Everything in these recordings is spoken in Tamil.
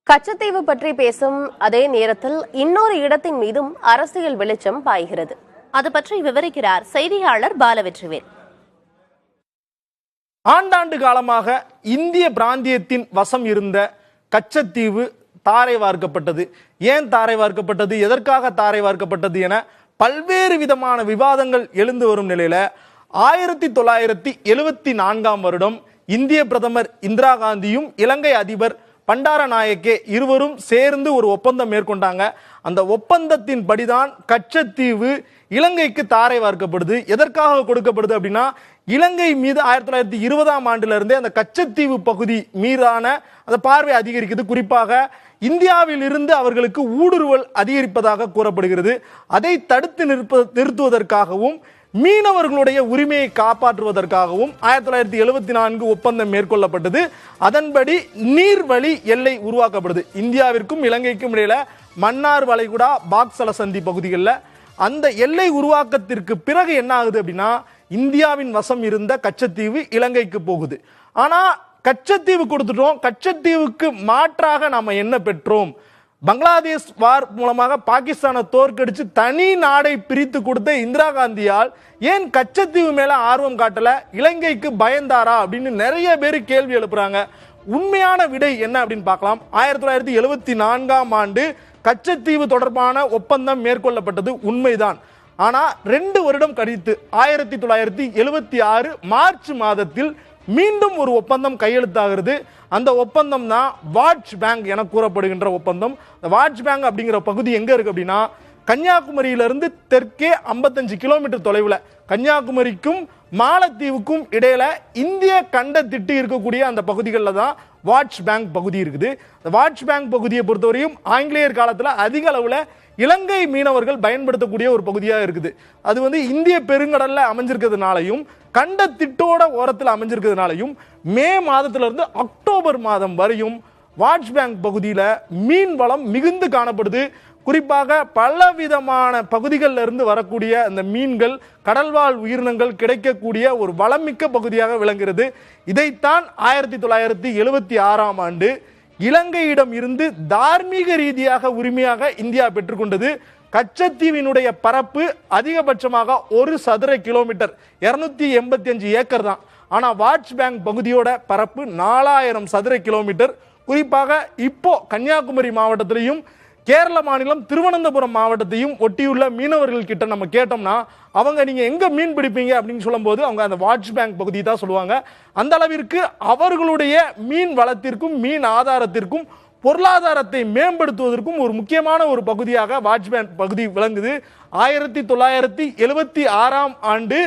கச்சத்தீவு பற்றி பேசும் அதே நேரத்தில் இன்னொரு இடத்தின் மீதும் அரசியல் வெளிச்சம் பாய்கிறது. அது பற்றி விவரிக்கிறார் செய்தியாளர் பாலவெற்றிவேல். ஆண்டாண்டு காலமாக இந்திய பிராந்தியத்தின் வசம் இருந்த கச்சத்தீவு தாரை வார்க்கப்பட்டது. ஏன் தாரை வார்க்கப்பட்டது, எதற்காக தாரை வார்க்கப்பட்டது என பல்வேறு விதமான விவாதங்கள் எழுந்து வரும் நிலையில 1974 வருடம் இந்திய பிரதமர் இந்திரா காந்தியும் இலங்கை அதிபர் பண்டாரநாயக்கே இருவரும் சேர்ந்து ஒரு ஒப்பந்தம் மேற்கொண்டாங்க. அந்த ஒப்பந்தத்தின் படிதான் கச்சத்தீவு இலங்கைக்கு தாரை வார்க்கப்படுது. எதற்காக கொடுக்கப்படுது அப்படின்னா, இலங்கை மீது 1920ஆம் ஆண்டுல இருந்தே அந்த கச்சத்தீவு பகுதி மீதான அந்த பார்வை அதிகரிக்குது. குறிப்பாக இந்தியாவில் இருந்து அவர்களுக்கு ஊடுருவல் அதிகரிப்பதாக கூறப்படுகிறது. அதை தடுத்து நிறுத்துவதற்காகவும் மீனவர்களுடைய உரிமையை காப்பாற்றுவதற்காகவும் 1974 ஒப்பந்தம் மேற்கொள்ளப்பட்டது. அதன்படி நீர்வழி எல்லை உருவாக்கப்படுது. இந்தியாவிற்கும் இலங்கைக்கும் இடையில மன்னார் வளைகுடா பாக்சலசந்தி பகுதிகளில் அந்த எல்லை உருவாக்கத்திற்கு பிறகு என்ன ஆகுது அப்படின்னா, இந்தியாவின் வசம் இருந்த கச்சத்தீவு இலங்கைக்கு போகுது. ஆனா கச்சத்தீவு கொடுத்துட்டோம், கச்சத்தீவுக்கு மாற்றாக நாம என்ன பெற்றோம்? பங்களாதேஷ் வார் மூலமாக பாகிஸ்தானை தோற்கடிச்சு தனி நாடை பிரித்து கொடுத்த இந்திரா காந்தியால் ஏன் கச்சத்தீவு மேல ஆர்வம் காட்டல, இலங்கைக்கு பயந்தாரா அப்படின்னு நிறைய பேர் கேள்வி எழுப்புறாங்க. உண்மையான விடை என்ன அப்படின்னு பார்க்கலாம். 1974ஆம் ஆண்டு கச்சத்தீவு தொடர்பான ஒப்பந்தம் மேற்கொள்ளப்பட்டது உண்மைதான். ஆனா 2 வருடம் கழித்து 1976 மார்ச் மாதத்தில் மீண்டும் ஒரு ஒப்பந்தம் கையெழுத்தாகிறது. அந்த ஒப்பந்தம் தான் வாட்ச் பேங்க் என கூறப்படுகின்ற ஒப்பந்தம். வாட்ச் பேங்க் அப்படிங்கிற பகுதி எங்க இருக்கு அப்படின்னா, கன்னியாகுமரியிலிருந்து தெற்கே 55 கிலோமீட்டர் தொலைவில் கன்னியாகுமரிக்கும் மாலத்தீவுக்கும் இடையில இந்திய கண்ட திட்டு இருக்கக்கூடிய அந்த பகுதிகளில் தான் வாட்ச் பேங்க் பகுதி இருக்குது. வாட்ச் பேங்க் பகுதியை பொறுத்தவரையும் ஆங்கிலேயர் காலத்தில் அதிக அளவில் இலங்கை மீனவர்கள் பயன்படுத்தக்கூடிய ஒரு பகுதியாக இருக்குது. அது இந்திய பெருங்கடல்ல அமைஞ்சிருக்கிறதுனாலையும் கண்ட திட்டோட ஓரத்தில் அமைஞ்சிருக்கிறதுனாலையும் மே மாதத்திலிருந்து அக்டோபர் மாதம் வரையும் வாட்ச் பேங்க் பகுதியில் மீன் வளம் மிகுந்து காணப்படுது. குறிப்பாக பலவிதமான பகுதிகளில் இருந்து வரக்கூடிய அந்த மீன்கள், கடல்வாழ் உயிரினங்கள் கிடைக்கக்கூடிய ஒரு வளமிக்க பகுதியாக விளங்குகிறது. இதைத்தான் 1976ஆம் ஆண்டு இலங்கையிடம் இருந்து தார்மீக ரீதியாக உரிமையாக இந்தியா பெற்றுக்கொண்டது. கச்சத்தீவினுடைய பரப்பு அதிகபட்சமாக 1 சதுர கிலோமீட்டர் 285 ஏக்கர் தான். ஆனா வாட்ச் பேங்க் பகுதியோட பரப்பு 4000 சதுர கிலோமீட்டர். குறிப்பாக இப்போ கன்னியாகுமரி மாவட்டத்திலையும் கேரள மாநிலம் திருவனந்தபுரம் மாவட்டத்தையும் ஒட்டியுள்ள மீனவர்கள் கிட்ட நம்ம கேட்டோம்னா, அவங்க நீங்க எங்க மீன் பிடிப்பீங்க அப்படின்னு சொல்லும்போது அவங்க அந்த வாட்ச் பேங்க் பகுதி தான் சொல்லுவாங்க. அந்த அளவிற்கு அவர்களுடைய மீன் வளத்திற்கும் மீன் ஆதாரத்திற்கும் பொருளாதாரத்தை மேம்படுத்துவதற்கும் ஒரு முக்கியமான ஒரு பகுதியாக வாட்ச் பேங்க் பகுதி விளங்குது. 1976ஆம் ஆண்டு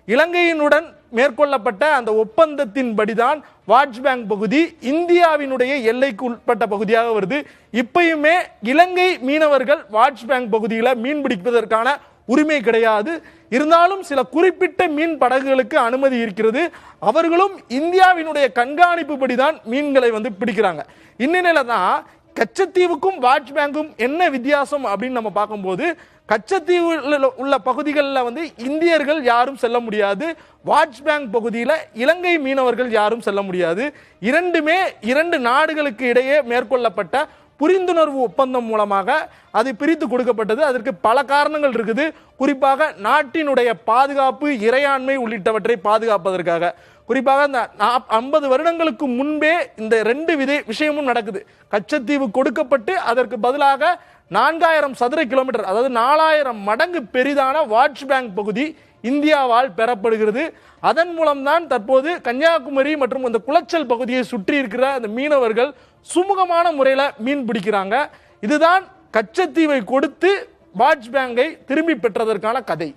இலங்கையினுடன் மேற்கொள்ளப்பட்ட அந்த ஒப்பந்தத்தின்படிதான் வாட்ச் பேங்க் பகுதி இந்தியாவினுடைய எல்லைக்கு உட்பட்ட பகுதியாக வருது. இப்பயுமே இலங்கை மீனவர்கள் வாட்ச் பேங்க் பகுதியில் மீன் பிடிப்பதற்கான உரிமை கிடையாது. இருந்தாலும் சில குறிப்பிட்ட மீன் படகுகளுக்கு அனுமதி இருக்கிறது. அவர்களும் இந்தியாவினுடைய கண்காணிப்பு படிதான் மீன்களை பிடிக்கிறாங்க. இந்நிலையில தான் கச்சத்தீவுக்கும் வாட்ச் பேங்கும் என்ன வித்தியாசம் அப்படின்னு நம்ம பார்க்கும்போது, கச்சத்தீவில் உள்ள பகுதிகளில் இந்தியர்கள் யாரும் செல்ல முடியாது. வாட்ச் பேங்க் பகுதியில் இலங்கை மீனவர்கள் யாரும் செல்ல முடியாது. இரண்டுமே 2 நாடுகளுக்கு இடையே மேற்கொள்ளப்பட்ட புரிந்துணர்வு ஒப்பந்தம் மூலமாக அது பிரித்து கொடுக்கப்பட்டது. அதற்கு பல காரணங்கள் இருக்குது. குறிப்பாக நாட்டினுடைய பாதுகாப்பு, இறையாண்மை உள்ளிட்டவற்றை பாதுகாப்பதற்காக. குறிப்பாக இந்த 50 வருடங்களுக்கு முன்பே இந்த 2 விஷயமும் நடக்குது. கச்சத்தீவு கொடுக்கப்பட்டு அதற்கு பதிலாக 4000 சதுர கிலோமீட்டர், அதாவது 4000 மடங்கு பெரிதான வாட்ச் பேங்க் பகுதி இந்தியாவால் பெறப்படுகிறது. அதன் மூலம்தான் தற்போது கன்னியாகுமரி மற்றும் அந்த குளச்சல் பகுதியை சுற்றி இருக்கிற அந்த மீனவர்கள் சுமூகமான முறையில் மீன் பிடிக்கிறாங்க. இதுதான் கச்சத்தீவை கொடுத்து வாட்ச் பேங்கை திரும்பி பெற்றதற்கான கதை.